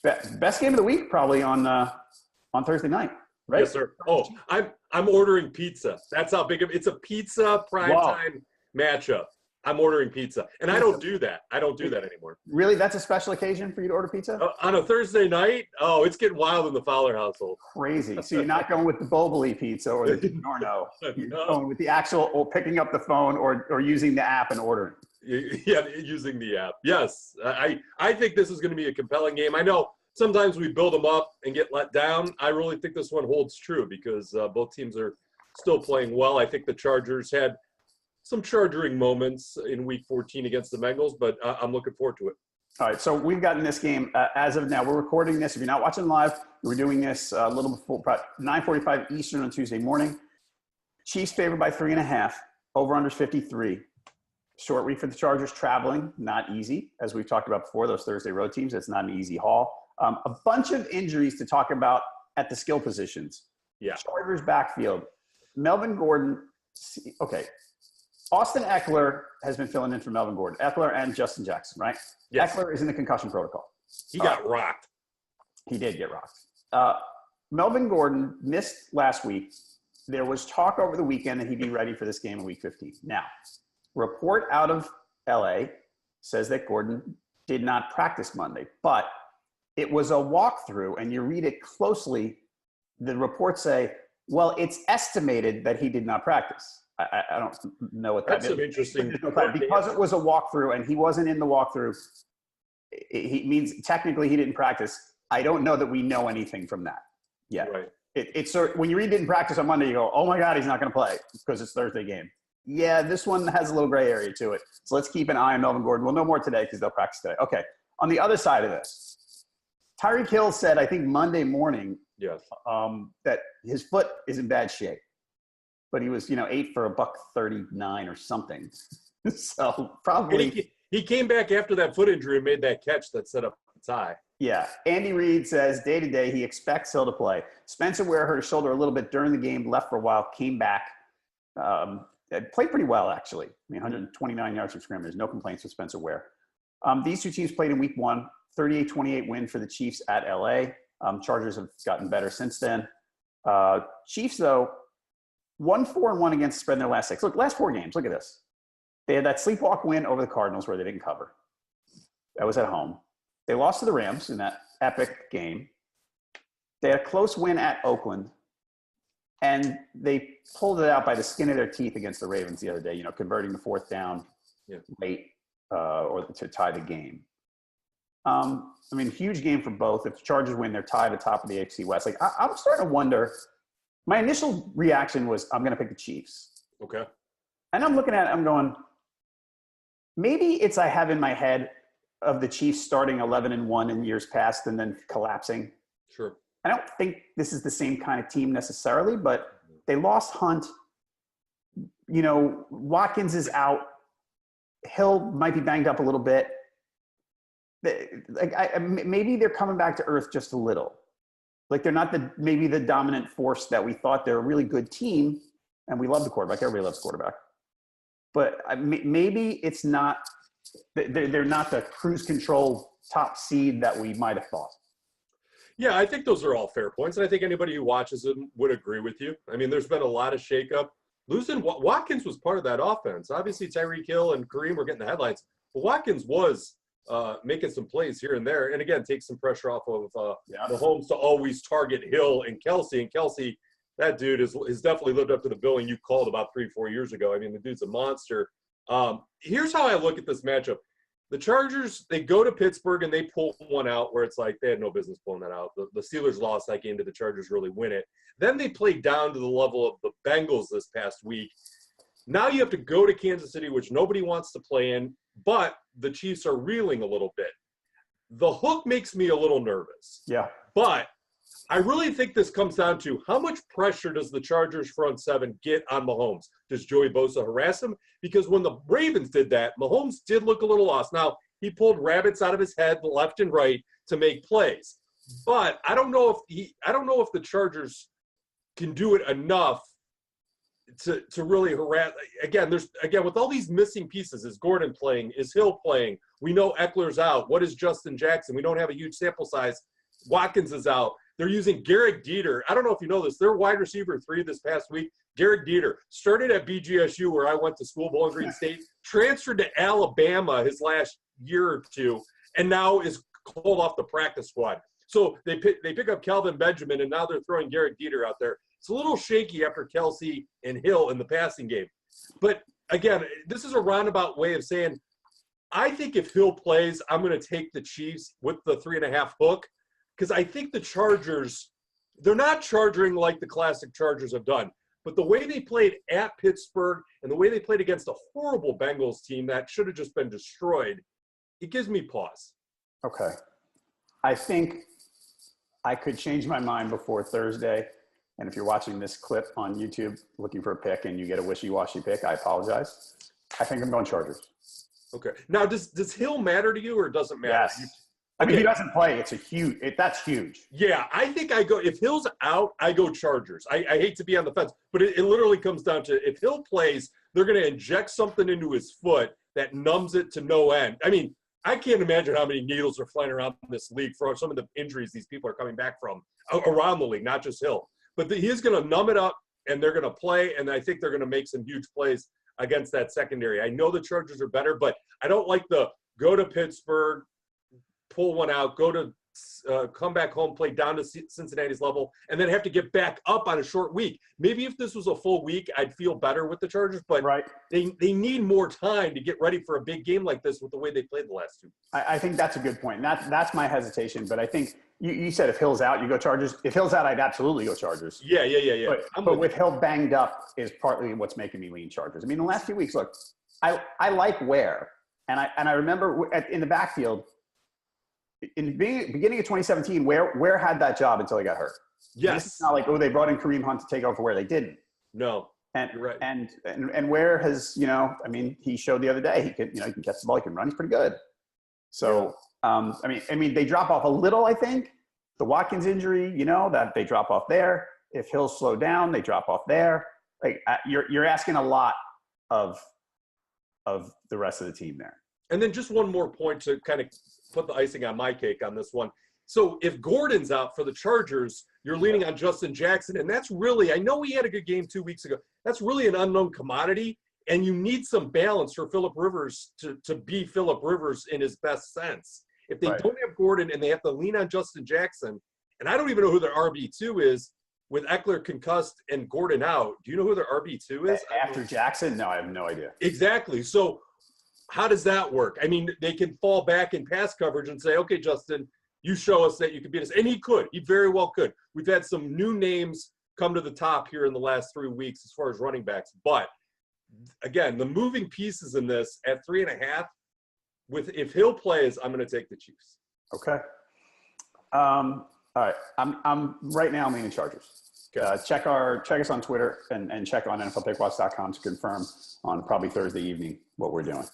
Best game of the week probably on Thursday night, right? Yes, sir. Oh, I'm ordering pizza. That's how big of it's a pizza primetime matchup. I'm ordering pizza, and I don't do that. I don't do that anymore. Really, that's a special occasion for you to order pizza? On a Thursday night? Oh, it's getting wild in the Fowler household. Crazy. So you're not going with the Boboli pizza or the DiGiorno. You're going with the actual, or picking up the phone or using the app and ordering. Yeah, using the app. Yes, I think this is going to be a compelling game. I know sometimes we build them up and get let down. I really think this one holds true because both teams are still playing well. I think the Chargers had some charging moments in Week 14 against the Bengals, but I'm looking forward to it. All right, so we've gotten this game as of now. We're recording this. If you're not watching live, we're doing this a little before 9:45 Eastern on Tuesday morning. Chiefs favored by 3.5. Over-under 53. Short week for the Chargers, traveling, not easy. As we've talked about before, those Thursday road teams, it's not an easy haul. A bunch of injuries to talk about at the skill positions. Yeah. Chargers backfield. Melvin Gordon, okay. Austin Eckler has been filling in for Melvin Gordon. Eckler and Justin Jackson, right? Yes. Eckler is in the concussion protocol. He got rocked. He did get rocked. Melvin Gordon missed last week. There was talk over the weekend that he'd be ready for this game in Week 15. Now, report out of LA says that Gordon did not practice Monday, but it was a walkthrough, and you read it closely. The reports say, well, it's estimated that he did not practice. I don't know what that That's means. some interesting. Because it was a walkthrough and he wasn't in the walkthrough, it means technically he didn't practice. I don't know that we know anything from that yet. Right. It's when you read didn't practice on Monday, you go, oh my God, he's not going to play because it's Thursday game. Yeah, this one has a little gray area to it. So let's keep an eye on Melvin Gordon. We'll know more today because they'll practice today. Okay. On the other side of this, Tyreek Hill said, I think Monday morning, yes, that his foot is in bad shape. But he was, 8 for $139 or something. So probably he came back after that foot injury and made that catch that set up the tie. Yeah. Andy Reid says day to day he expects Hill to play. Spencer Ware hurt his shoulder a little bit during the game, left for a while, came back. Played pretty well, actually. 129 yards from scrimmage. No complaints with Spencer Ware. These two teams played in Week 1. 38-28 win for the Chiefs at LA. Chargers have gotten better since then. Chiefs, though, 1-4-1 against the spread in their last 6. Look, last 4 games, look at this. They had that sleepwalk win over the Cardinals where they didn't cover. That was at home. They lost to the Rams in that epic game. They had a close win at Oakland. And they pulled it out by the skin of their teeth against the Ravens the other day, converting the 4th down late or to tie the game. Huge game for both. If the Chargers win, they're tied at the top of the AFC West. I'm starting to wonder. My initial reaction was, I'm going to pick the Chiefs. Okay. And I'm looking at it, I'm going, maybe it's I have in my head of the Chiefs starting 11-1 in years past and then collapsing. Sure. I don't think this is the same kind of team necessarily, but they lost Hunt. Watkins is out. Hill might be banged up a little bit. Maybe they're coming back to earth just a little. They're not maybe the dominant force that we thought. They're a really good team, and we love the quarterback. Everybody loves the quarterback. But maybe it's not – they're not the cruise control top seed that we might have thought. Yeah, I think those are all fair points, and I think anybody who watches them would agree with you. There's been a lot of shakeup. Losing Watkins was part of that offense. Obviously, Tyreek Hill and Kareem were getting the headlines, but Watkins was making some plays here and there, and again, take some pressure off of Mahomes to always target Hill and Kelsey. And Kelsey, that dude has definitely lived up to the billing you called about 3-4 years ago. The dude's a monster. Here's how I look at this matchup. The Chargers, they go to Pittsburgh and they pull one out where it's like they had no business pulling that out. The Steelers lost that game. Did the Chargers really win it? Then they played down to the level of the Bengals this past week. Now you have to go to Kansas City, which nobody wants to play in, but the Chiefs are reeling a little bit. The hook makes me a little nervous. Yeah. But I really think this comes down to how much pressure does the Chargers front seven get on Mahomes? Does Joey Bosa harass him? Because when the Ravens did that, Mahomes did look a little lost. Now, he pulled rabbits out of his head left and right to make plays. But I don't know if the Chargers can do it enough to really harass. Again, with all these missing pieces, is Gordon playing? Is Hill playing? We know Eckler's out. What is Justin Jackson? We don't have a huge sample size. Watkins is out. They're using Garrett Dieter. I don't know if you know this. Their wide receiver 3 this past week, Garrett Dieter, started at BGSU where I went to school, Bowling Green State, transferred to Alabama his last year or two, and now is called off the practice squad. So they pick up Calvin Benjamin, and now they're throwing Garrett Dieter out there. It's a little shaky after Kelsey and Hill in the passing game. But, again, this is a roundabout way of saying I think if Hill plays, I'm going to take the Chiefs with the 3.5 hook because I think the Chargers, they're not charging like the classic Chargers have done. But the way they played at Pittsburgh and the way they played against a horrible Bengals team that should have just been destroyed, it gives me pause. Okay. I think I could change my mind before Thursday. And if you're watching this clip on YouTube looking for a pick and you get a wishy-washy pick, I apologize. I think I'm going Chargers. Okay. Now, does Hill matter to you or does it matter? Yes. I mean, if he doesn't play, that's huge. Yeah, I think if Hill's out, I go Chargers. I hate to be on the fence, but it literally comes down to if Hill plays, they're going to inject something into his foot that numbs it to no end. I mean, I can't imagine how many needles are flying around in this league for some of the injuries these people are coming back from around the league, not just Hill. But he's going to numb it up, and they're going to play, and I think they're going to make some huge plays against that secondary. I know the Chargers are better, but I don't like the go to Pittsburgh, pull one out, go to come back home, play down to Cincinnati's level, and then have to get back up on a short week. Maybe if this was a full week, I'd feel better with the Chargers, but right. they need more time to get ready for a big game like this with the way they played the last 2 weeks. I think that's a good point. And that's my hesitation, but I think you said if Hill's out, you go Chargers. If Hill's out, I'd absolutely go Chargers. Yeah. But with Hill banged up is partly what's making me lean Chargers. I mean, the last few weeks, look, I like Ware, and I remember in the backfield, in the beginning of 2017, Ware had that job until he got hurt. Yes. It's not like, they brought in Kareem Hunt to take over Where they didn't. No. And you're right. And Ware has, I mean, he showed the other day he can catch the ball, he can run, he's pretty good. So, I mean, they drop off a little, I think. The Watkins injury, that they drop off there. If Hill's slowed down, they drop off there. Like you're asking a lot of the rest of the team there. And then just one more point to kind of put the icing on my cake on this one. So if Gordon's out for the Chargers, you're leaning on Justin Jackson. And that's really, I know he had a good game 2 weeks ago. That's really an unknown commodity. And you need some balance for Phillip Rivers to be Phillip Rivers in his best sense. If they don't have Gordon and they have to lean on Justin Jackson, and I don't even know who their RB2 is, with Eckler concussed and Gordon out, do you know who their RB2 is? After Jackson? No, I have no idea. Exactly. So how does that work? I mean, they can fall back in pass coverage and say, okay, Justin, you show us that you can beat us. And he could. He very well could. We've had some new names come to the top here in the last 3 weeks as far as running backs. But, again, the moving pieces in this at 3.5, if Hill plays, I'm going to take the Chiefs. Okay. All right. I'm right now leaning Chargers. Check us on Twitter and check on NFLPickWatch.com to confirm on probably Thursday evening what we're doing.